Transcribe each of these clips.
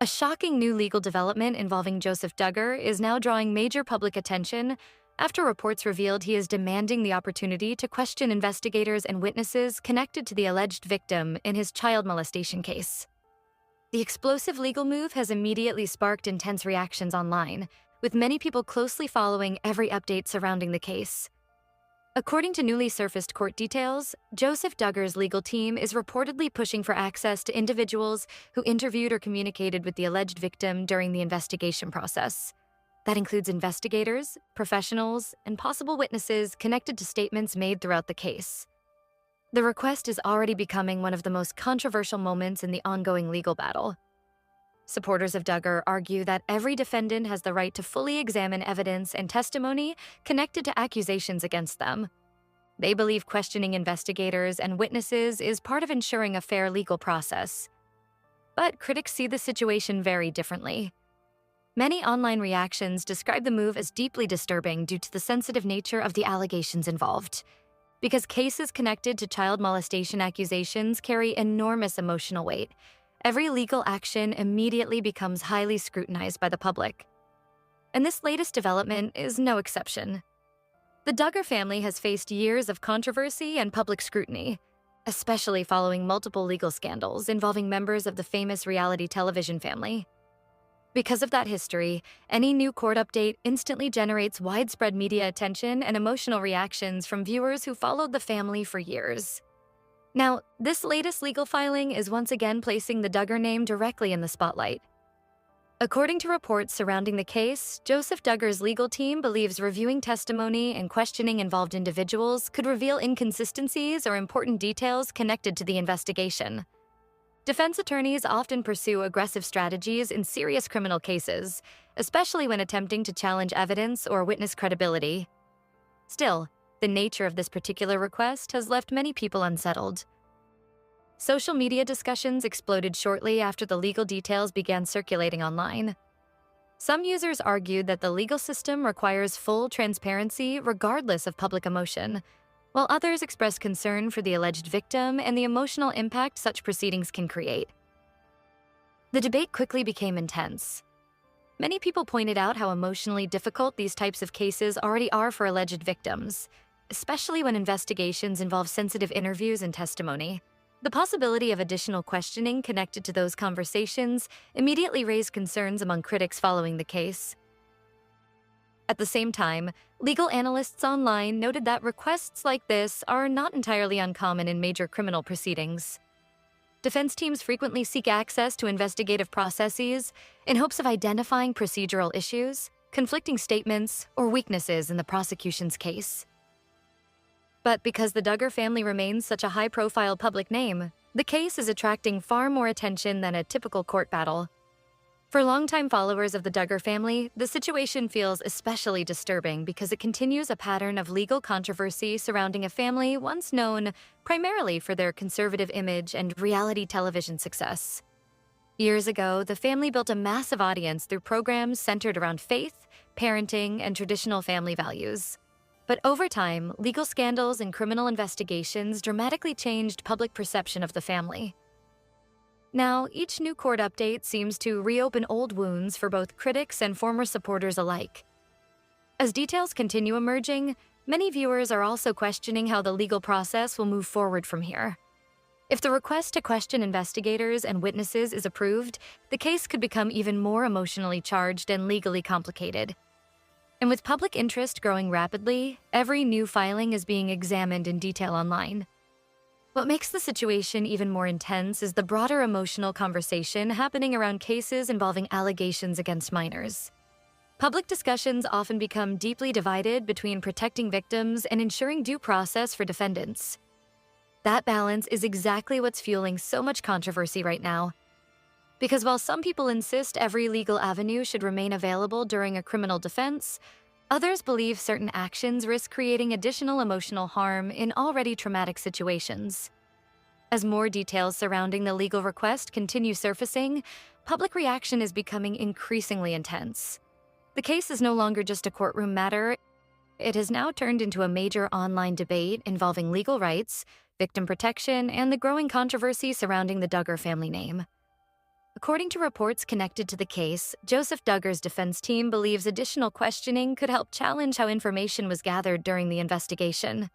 A shocking new legal development involving Joseph Duggar is now drawing major public attention after reports revealed he is demanding the opportunity to question investigators and witnesses connected to the alleged victim in his child molestation case. The explosive legal move has immediately sparked intense reactions online, with many people closely following every update surrounding the case. According to newly surfaced court details, Joseph Duggar's legal team is reportedly pushing for access to individuals who interviewed or communicated with the alleged victim during the investigation process. That includes investigators, professionals, and possible witnesses connected to statements made throughout the case. The request is already becoming one of the most controversial moments in the ongoing legal battle. Supporters of Duggar argue that every defendant has the right to fully examine evidence and testimony connected to accusations against them. They believe questioning investigators and witnesses is part of ensuring a fair legal process. But critics see the situation very differently. Many online reactions describe the move as deeply disturbing due to the sensitive nature of the allegations involved. Because cases connected to child molestation accusations carry enormous emotional weight, every legal action immediately becomes highly scrutinized by the public. And this latest development is no exception. The Duggar family has faced years of controversy and public scrutiny, especially following multiple legal scandals involving members of the famous reality television family. Because of that history, any new court update instantly generates widespread media attention and emotional reactions from viewers who followed the family for years. Now, this latest legal filing is once again placing the Duggar name directly in the spotlight. According to reports surrounding the case, Joseph Duggar's legal team believes reviewing testimony and questioning involved individuals could reveal inconsistencies or important details connected to the investigation. Defense attorneys often pursue aggressive strategies in serious criminal cases, especially when attempting to challenge evidence or witness credibility. Still, the nature of this particular request has left many people unsettled. Social media discussions exploded shortly after the legal details began circulating online. Some users argued that the legal system requires full transparency regardless of public emotion, while others expressed concern for the alleged victim and the emotional impact such proceedings can create. The debate quickly became intense. Many people pointed out how emotionally difficult these types of cases already are for alleged victims, especially when investigations involve sensitive interviews and testimony. The possibility of additional questioning connected to those conversations immediately raised concerns among critics following the case. At the same time, legal analysts online noted that requests like this are not entirely uncommon in major criminal proceedings. Defense teams frequently seek access to investigative processes in hopes of identifying procedural issues, conflicting statements, or weaknesses in the prosecution's case. But because the Duggar family remains such a high-profile public name, the case is attracting far more attention than a typical court battle. For longtime followers of the Duggar family, the situation feels especially disturbing because it continues a pattern of legal controversy surrounding a family once known primarily for their conservative image and reality television success. Years ago, the family built a massive audience through programs centered around faith, parenting, and traditional family values. But over time, legal scandals and criminal investigations dramatically changed public perception of the family. Now, each new court update seems to reopen old wounds for both critics and former supporters alike. As details continue emerging, many viewers are also questioning how the legal process will move forward from here. If the request to question investigators and witnesses is approved, the case could become even more emotionally charged and legally complicated. And with public interest growing rapidly, every new filing is being examined in detail online. What makes the situation even more intense is the broader emotional conversation happening around cases involving allegations against minors. Public discussions often become deeply divided between protecting victims and ensuring due process for defendants. That balance is exactly what's fueling so much controversy right now. Because while some people insist every legal avenue should remain available during a criminal defense, others believe certain actions risk creating additional emotional harm in already traumatic situations. As more details surrounding the legal request continue surfacing, public reaction is becoming increasingly intense. The case is no longer just a courtroom matter. It has now turned into a major online debate involving legal rights, victim protection, and the growing controversy surrounding the Duggar family name. According to reports connected to the case, Joseph Duggar's defense team believes additional questioning could help challenge how information was gathered during the investigation.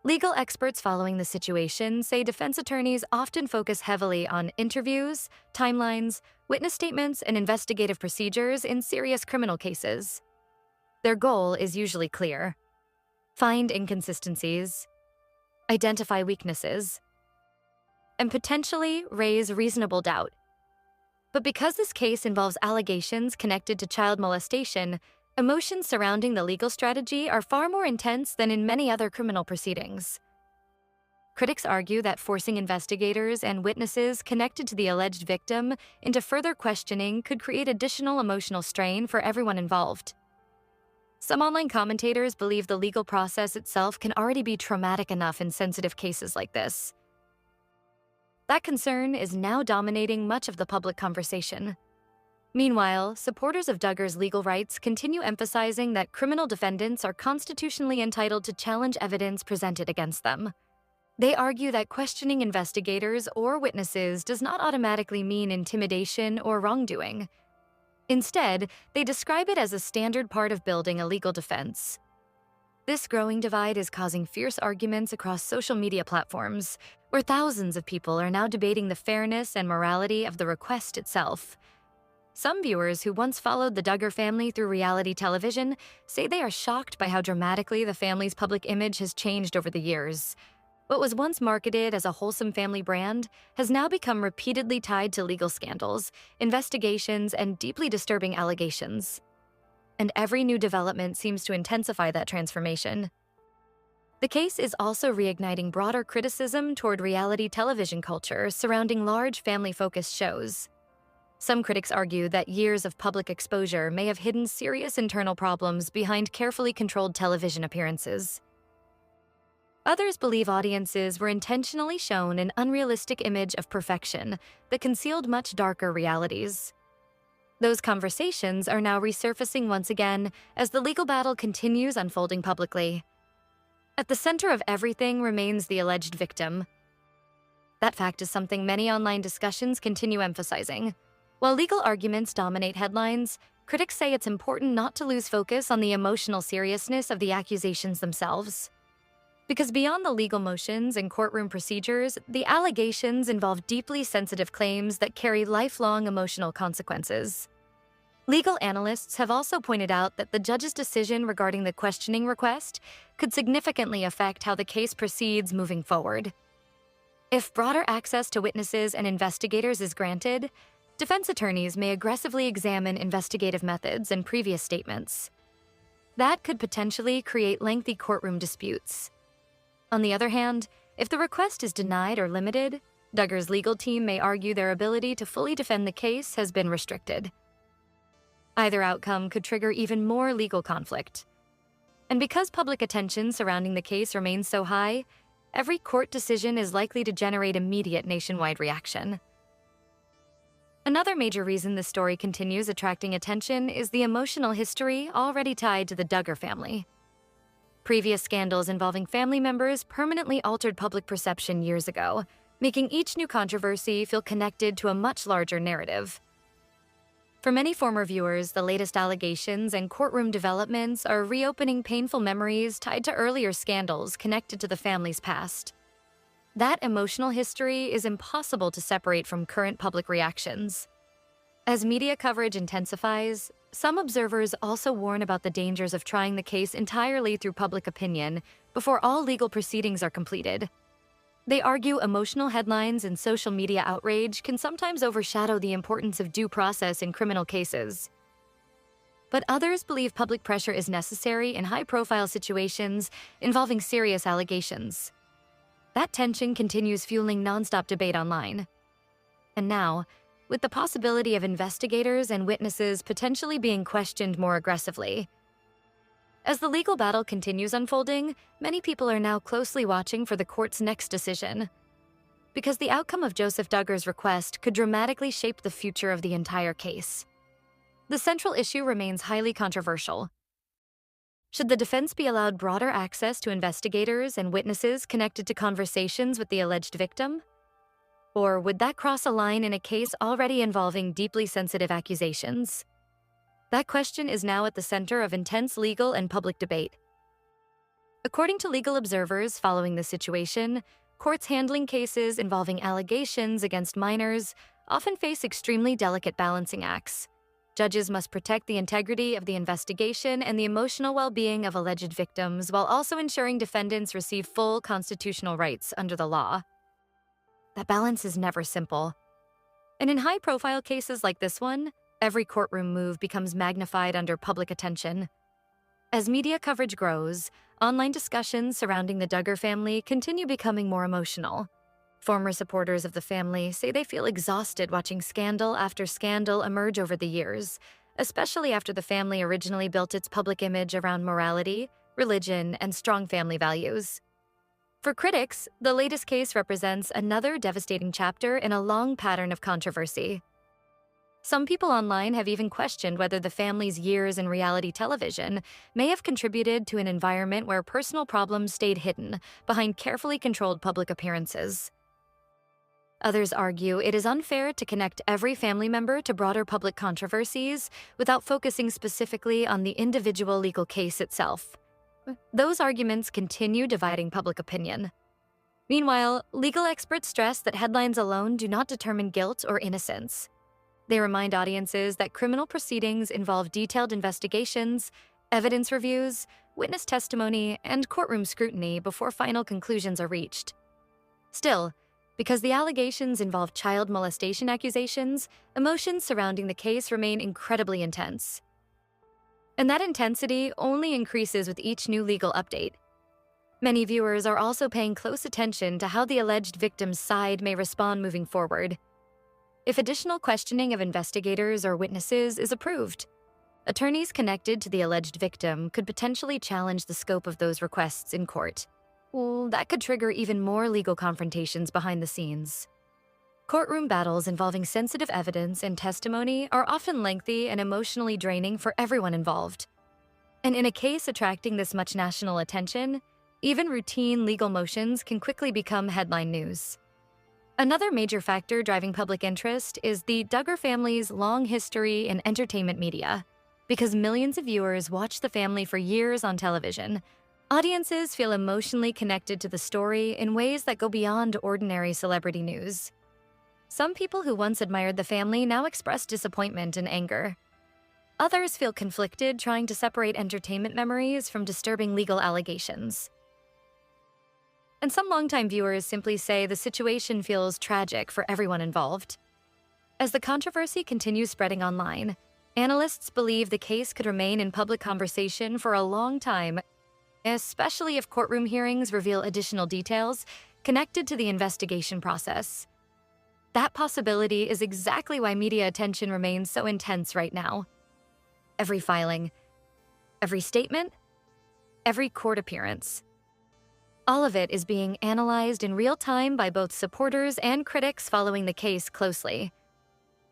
Legal experts following the situation say defense attorneys often focus heavily on interviews, timelines, witness statements, and investigative procedures in serious criminal cases. Their goal is usually clear: find inconsistencies, identify weaknesses, and potentially raise reasonable doubt. But because this case involves allegations connected to child molestation, emotions surrounding the legal strategy are far more intense than in many other criminal proceedings. Critics argue that forcing investigators and witnesses connected to the alleged victim into further questioning could create additional emotional strain for everyone involved. Some online commentators believe the legal process itself can already be traumatic enough in sensitive cases like this. That concern is now dominating much of the public conversation. Meanwhile, supporters of Duggar's legal rights continue emphasizing that criminal defendants are constitutionally entitled to challenge evidence presented against them. They argue that questioning investigators or witnesses does not automatically mean intimidation or wrongdoing. Instead, they describe it as a standard part of building a legal defense. This growing divide is causing fierce arguments across social media platforms, where thousands of people are now debating the fairness and morality of the request itself. Some viewers who once followed the Duggar family through reality television say they are shocked by how dramatically the family's public image has changed over the years. What was once marketed as a wholesome family brand has now become repeatedly tied to legal scandals, investigations, and deeply disturbing allegations. And every new development seems to intensify that transformation. The case is also reigniting broader criticism toward reality television culture surrounding large family-focused shows. Some critics argue that years of public exposure may have hidden serious internal problems behind carefully controlled television appearances. Others believe audiences were intentionally shown an unrealistic image of perfection that concealed much darker realities. Those conversations are now resurfacing once again as the legal battle continues unfolding publicly. At the center of everything remains the alleged victim. That fact is something many online discussions continue emphasizing. While legal arguments dominate headlines, critics say it's important not to lose focus on the emotional seriousness of the accusations themselves. Because beyond the legal motions and courtroom procedures, the allegations involve deeply sensitive claims that carry lifelong emotional consequences. Legal analysts have also pointed out that the judge's decision regarding the questioning request could significantly affect how the case proceeds moving forward. If broader access to witnesses and investigators is granted, defense attorneys may aggressively examine investigative methods and previous statements. That could potentially create lengthy courtroom disputes. On the other hand, if the request is denied or limited, Duggar's legal team may argue their ability to fully defend the case has been restricted. Either outcome could trigger even more legal conflict. And because public attention surrounding the case remains so high, every court decision is likely to generate immediate nationwide reaction. Another major reason this story continues attracting attention is the emotional history already tied to the Duggar family. Previous scandals involving family members permanently altered public perception years ago, making each new controversy feel connected to a much larger narrative. For many former viewers, the latest allegations and courtroom developments are reopening painful memories tied to earlier scandals connected to the family's past. That emotional history is impossible to separate from current public reactions. As media coverage intensifies, some observers also warn about the dangers of trying the case entirely through public opinion before all legal proceedings are completed. They argue emotional headlines and social media outrage can sometimes overshadow the importance of due process in criminal cases. But others believe public pressure is necessary in high-profile situations involving serious allegations. That tension continues fueling nonstop debate online. And now, with the possibility of investigators and witnesses potentially being questioned more aggressively. As the legal battle continues unfolding, many people are now closely watching for the court's next decision. Because the outcome of Joseph Duggar's request could dramatically shape the future of the entire case. The central issue remains highly controversial. Should the defense be allowed broader access to investigators and witnesses connected to conversations with the alleged victim? Or would that cross a line in a case already involving deeply sensitive accusations? That question is now at the center of intense legal and public debate. According to legal observers following the situation, courts handling cases involving allegations against minors often face extremely delicate balancing acts. Judges must protect the integrity of the investigation and the emotional well-being of alleged victims while also ensuring defendants receive full constitutional rights under the law. That balance is never simple. And in high-profile cases like this one, every courtroom move becomes magnified under public attention. As media coverage grows, online discussions surrounding the Duggar family continue becoming more emotional. Former supporters of the family say they feel exhausted watching scandal after scandal emerge over the years, especially after the family originally built its public image around morality, religion, and strong family values. For critics, the latest case represents another devastating chapter in a long pattern of controversy. Some people online have even questioned whether the family's years in reality television may have contributed to an environment where personal problems stayed hidden behind carefully controlled public appearances. Others argue it is unfair to connect every family member to broader public controversies without focusing specifically on the individual legal case itself. Those arguments continue dividing public opinion. Meanwhile, legal experts stress that headlines alone do not determine guilt or innocence. They remind audiences that criminal proceedings involve detailed investigations, evidence reviews, witness testimony, and courtroom scrutiny before final conclusions are reached. Still, because the allegations involve child molestation accusations, emotions surrounding the case remain incredibly intense. And that intensity only increases with each new legal update. Many viewers are also paying close attention to how the alleged victim's side may respond moving forward. If additional questioning of investigators or witnesses is approved, attorneys connected to the alleged victim could potentially challenge the scope of those requests in court. Well, that could trigger even more legal confrontations behind the scenes. Courtroom battles involving sensitive evidence and testimony are often lengthy and emotionally draining for everyone involved. And in a case attracting this much national attention, even routine legal motions can quickly become headline news. Another major factor driving public interest is the Duggar family's long history in entertainment media. Because millions of viewers watch the family for years on television, audiences feel emotionally connected to the story in ways that go beyond ordinary celebrity news. Some people who once admired the family now express disappointment and anger. Others feel conflicted, trying to separate entertainment memories from disturbing legal allegations. And some longtime viewers simply say the situation feels tragic for everyone involved. As the controversy continues spreading online, analysts believe the case could remain in public conversation for a long time, especially if courtroom hearings reveal additional details connected to the investigation process. That possibility is exactly why media attention remains so intense right now. Every filing, every statement, every court appearance. All of it is being analyzed in real time by both supporters and critics following the case closely.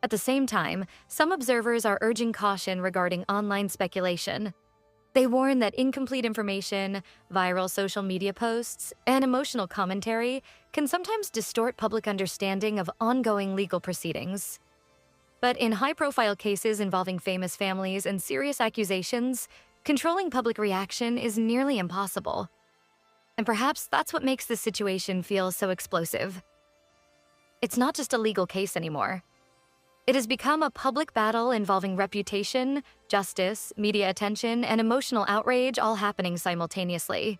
At the same time, some observers are urging caution regarding online speculation. They warn that incomplete information, viral social media posts, and emotional commentary can sometimes distort public understanding of ongoing legal proceedings. But in high-profile cases involving famous families and serious accusations, controlling public reaction is nearly impossible. And perhaps that's what makes this situation feel so explosive. It's not just a legal case anymore. It has become a public battle involving reputation, justice, media attention, and emotional outrage all happening simultaneously.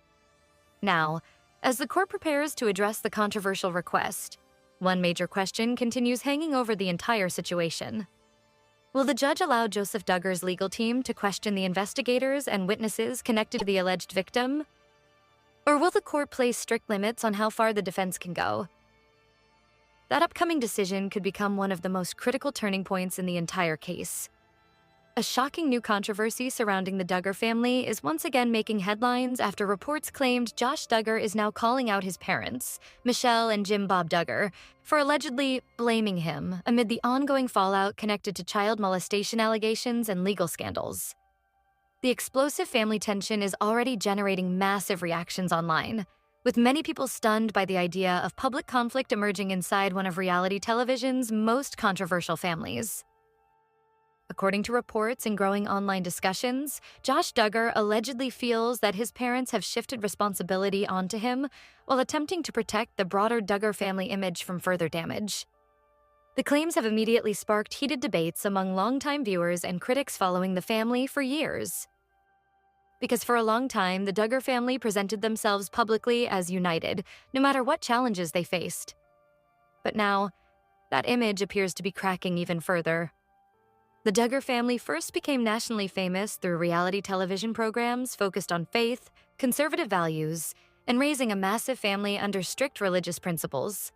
Now, as the court prepares to address the controversial request, one major question continues hanging over the entire situation. Will the judge allow Joseph Duggar's legal team to question the investigators and witnesses connected to the alleged victim? Or will the court place strict limits on how far the defense can go? That upcoming decision could become one of the most critical turning points in the entire case. A shocking new controversy surrounding the Duggar family is once again making headlines after reports claimed Josh Duggar is now calling out his parents, Michelle and Jim Bob Duggar, for allegedly blaming him amid the ongoing fallout connected to child molestation allegations and legal scandals. The explosive family tension is already generating massive reactions online. with many people stunned by the idea of public conflict emerging inside one of reality television's most controversial families. According to reports and growing online discussions, Josh Duggar allegedly feels that his parents have shifted responsibility onto him while attempting to protect the broader Duggar family image from further damage. The claims have immediately sparked heated debates among longtime viewers and critics following the family for years. Because for a long time, the Duggar family presented themselves publicly as united, no matter what challenges they faced. But now, that image appears to be cracking even further. The Duggar family first became nationally famous through reality television programs focused on faith, conservative values, and raising a massive family under strict religious principles.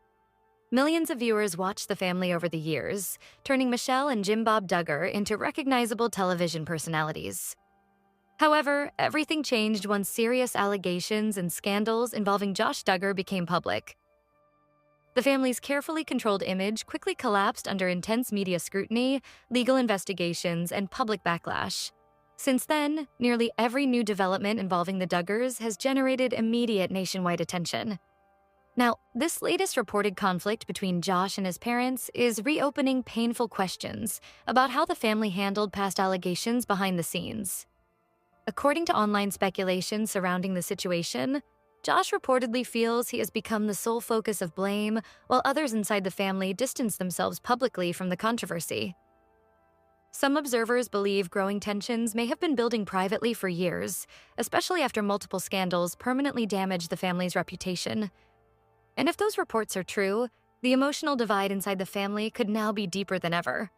Millions of viewers watched the family over the years, turning Michelle and Jim Bob Duggar into recognizable television personalities. However, everything changed once serious allegations and scandals involving Josh Duggar became public. The family's carefully controlled image quickly collapsed under intense media scrutiny, legal investigations, and public backlash. Since then, nearly every new development involving the Duggars has generated immediate nationwide attention. Now, this latest reported conflict between Josh and his parents is reopening painful questions about how the family handled past allegations behind the scenes. According to online speculation surrounding the situation, Josh reportedly feels he has become the sole focus of blame, while others inside the family distance themselves publicly from the controversy. Some observers believe growing tensions may have been building privately for years, especially after multiple scandals permanently damaged the family's reputation. And if those reports are true, the emotional divide inside the family could now be deeper than ever.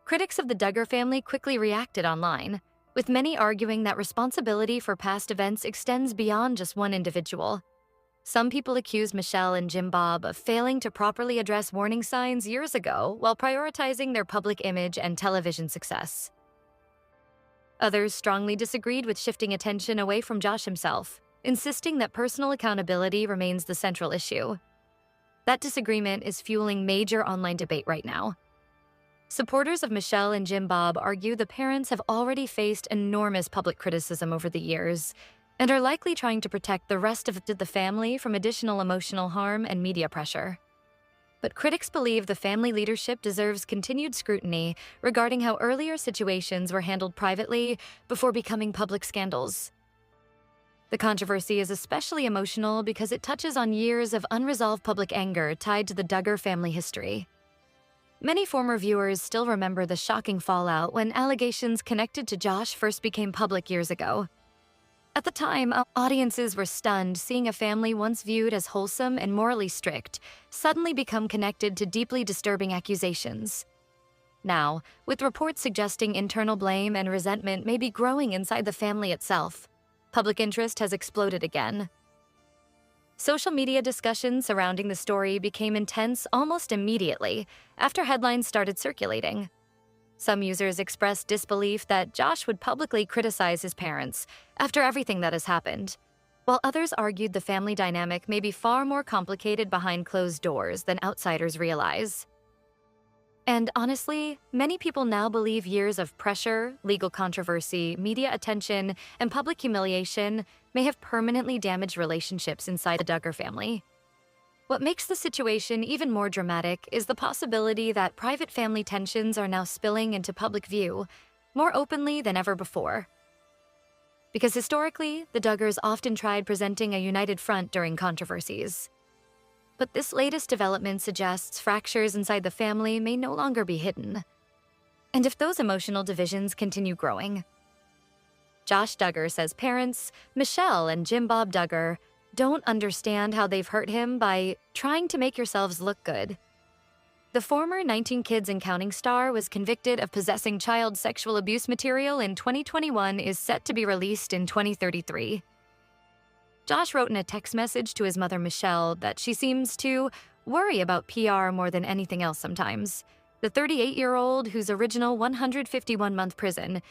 Critics of the Duggar family quickly reacted online, with many arguing that responsibility for past events extends beyond just one individual. Some people accuse Michelle and Jim Bob of failing to properly address warning signs years ago while prioritizing their public image and television success. Others strongly disagreed with shifting attention away from Josh himself, insisting that personal accountability remains the central issue. That disagreement is fueling major online debate right now. Supporters of Michelle and Jim Bob argue the parents have already faced enormous public criticism over the years and are likely trying to protect the rest of the family from additional emotional harm and media pressure. But critics believe the family leadership deserves continued scrutiny regarding how earlier situations were handled privately before becoming public scandals. The controversy is especially emotional because it touches on years of unresolved public anger tied to the Duggar family history. Many former viewers still remember the shocking fallout when allegations connected to Josh first became public years ago. At the time, audiences were stunned seeing a family once viewed as wholesome and morally strict suddenly become connected to deeply disturbing accusations. Now, with reports suggesting internal blame and resentment may be growing inside the family itself, public interest has exploded again. Social media discussions surrounding the story became intense almost immediately after headlines started circulating. Some users expressed disbelief that Josh would publicly criticize his parents after everything that has happened, while others argued the family dynamic may be far more complicated behind closed doors than outsiders realize. And honestly, many people now believe years of pressure, legal controversy, media attention, and public humiliation may have permanently damaged relationships inside the Duggar family. What makes the situation even more dramatic is the possibility that private family tensions are now spilling into public view more openly than ever before. Because historically, the Duggars often tried presenting a united front during controversies. But this latest development suggests fractures inside the family may no longer be hidden. And if those emotional divisions continue growing, Josh Duggar says parents, Michelle and Jim Bob Duggar, don't understand how they've hurt him by trying to make yourselves look good. The former 19 Kids and Counting star was convicted of possessing child sexual abuse material in 2021 is set to be released in 2033. Josh wrote in a text message to his mother, Michelle, that she seems to worry about PR more than anything else sometimes. The 38-year-old, whose original 151-month prison